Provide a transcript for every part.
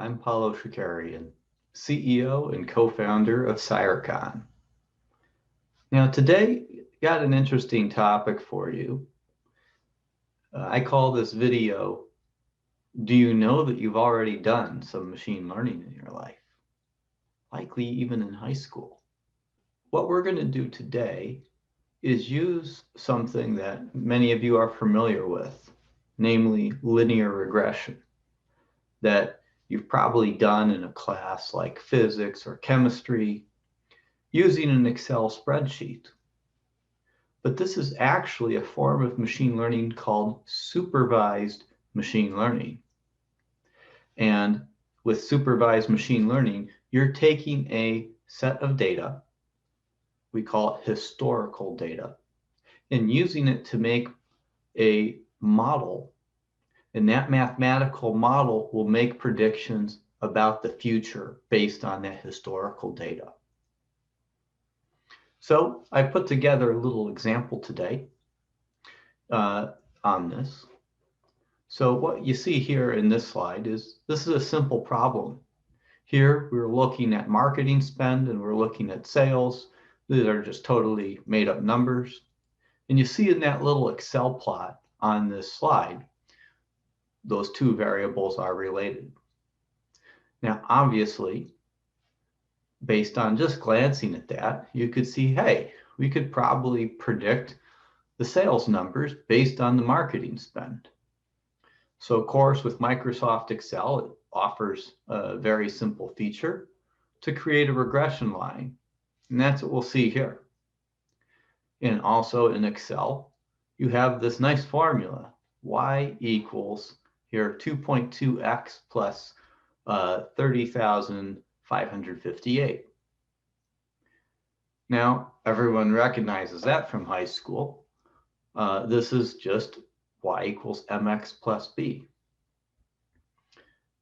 I'm Paulo Shakarian, CEO and co-founder of CyberCon. Now today, got an interesting topic for you. I call this video, do you know that you've already done some machine learning in your life? Likely even in high school. What we're going to do today is use something that many of you are familiar with, namely linear regression, that you've probably done in a class like physics or chemistry using an Excel spreadsheet. But this is actually a form of machine learning called supervised machine learning. And with supervised machine learning, you're taking a set of data, we call it historical data, and using it to make a model. And that mathematical model will make predictions about the future based on that historical data. So I put together a little example today on this. So what you see here in this slide is this is a simple problem. Here we're looking at marketing spend and we're looking at sales. These are just totally made up numbers. And you see in that little Excel plot on this slide, those two variables are related. Now, obviously, based on just glancing at that, you could see, hey, we could probably predict the sales numbers based on the marketing spend. So of course, with Microsoft Excel, it offers a very simple feature to create a regression line. And that's what we'll see here. And also in Excel, you have this nice formula, y equals here 2.2x plus 30,558. Now, everyone recognizes that from high school. This is just y equals mx plus b.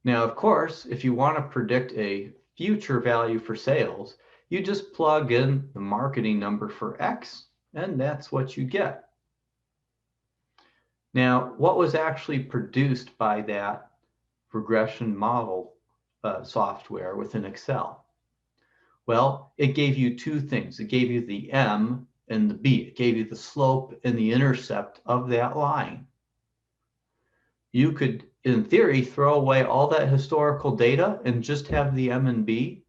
Now, of course, if you want to predict a future value for sales, you just plug in the marketing number for x, and that's what you get. Now, what was actually produced by that regression model software within Excel? Well, it gave you two things. It gave you the m and the b. It gave you the slope and the intercept of that line. You could, in theory, throw away all that historical data and just have the m and b,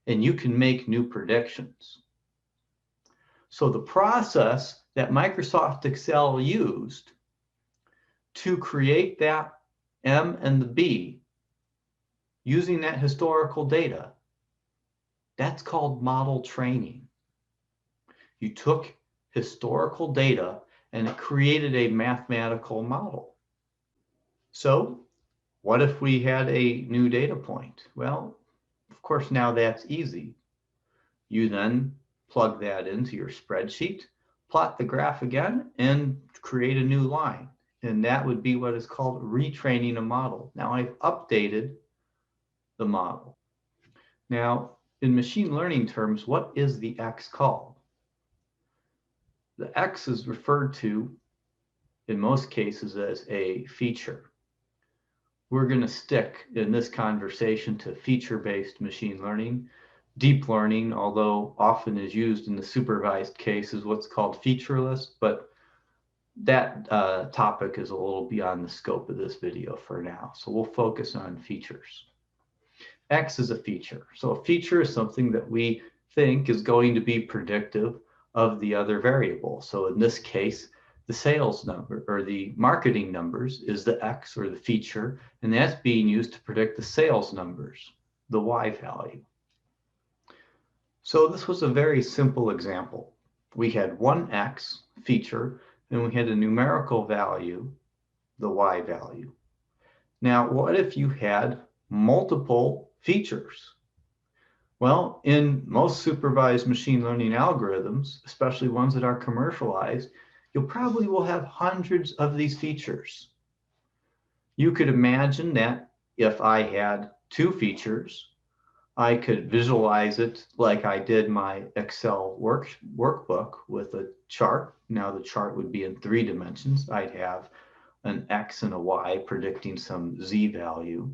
and you can make new predictions. So the process that Microsoft Excel used to create that m and the b using that historical data, that's called model training. You took historical data and it created a mathematical model. So what if we had a new data point? Well, of course, now that's easy. You then plug that into your spreadsheet, plot the graph again, and create a new line. And that would be what is called retraining a model. Now I've updated the model. Now, in machine learning terms, what is the X called? The X is referred to, in most cases, as a feature. We're going to stick in this conversation to feature-based machine learning. Deep learning, although often is used in the supervised case, is what's called featureless, but that topic is a little beyond the scope of this video for now. So we'll focus on features. X is a feature. So a feature is something that we think is going to be predictive of the other variable. So in this case, the sales number or the marketing numbers is the X or the feature, and that's being used to predict the sales numbers, the Y value. So this was a very simple example. We had one X feature and we had a numerical value, the Y value. Now, what if you had multiple features? Well, in most supervised machine learning algorithms, especially ones that are commercialized, you probably will have hundreds of these features. You could imagine that if I had two features, I could visualize it like I did my Excel workbook with a chart. Now the chart would be in 3 dimensions. I'd have an X and a Y predicting some Z value.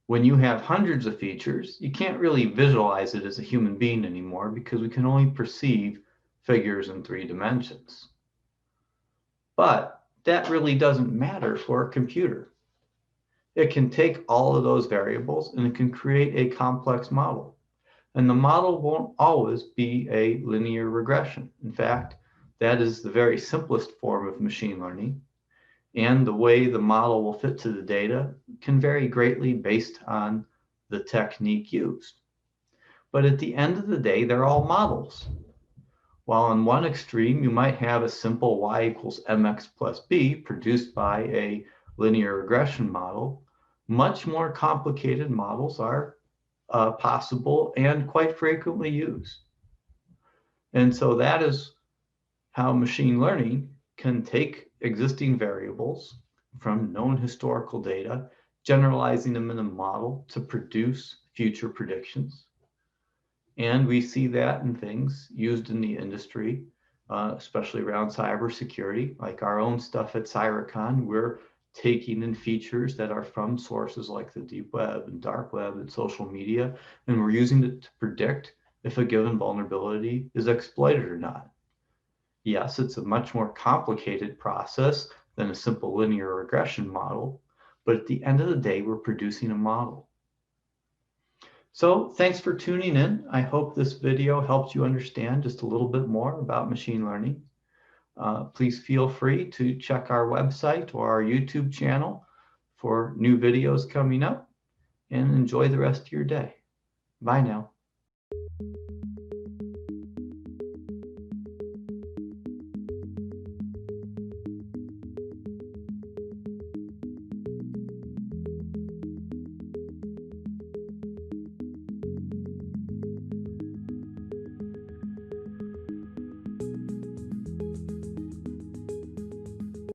When you have hundreds of features, you can't really visualize it as a human being anymore because we can only perceive figures in 3 dimensions. But that really doesn't matter for a computer. It can take all of those variables and it can create a complex model. And the model won't always be a linear regression. In fact, that is the very simplest form of machine learning. And the way the model will fit to the data can vary greatly based on the technique used. But at the end of the day, they're all models. While on one extreme, you might have a simple y equals mx plus b produced by a linear regression model, much more complicated models are possible and quite frequently used. And so that is how machine learning can take existing variables from known historical data, generalizing them in a model to produce future predictions. And we see that in things used in the industry, especially around cybersecurity, like our own stuff at Cyricon. We're taking in features that are from sources like the deep web and dark web and social media, and we're using it to predict if a given vulnerability is exploited or not. Yes, it's a much more complicated process than a simple linear regression model, but at the end of the day, we're producing a model. So thanks for tuning in. I hope this video helps you understand just a little bit more about machine learning. Please feel free to check our website or our YouTube channel for new videos coming up, and enjoy the rest of your day. Bye now.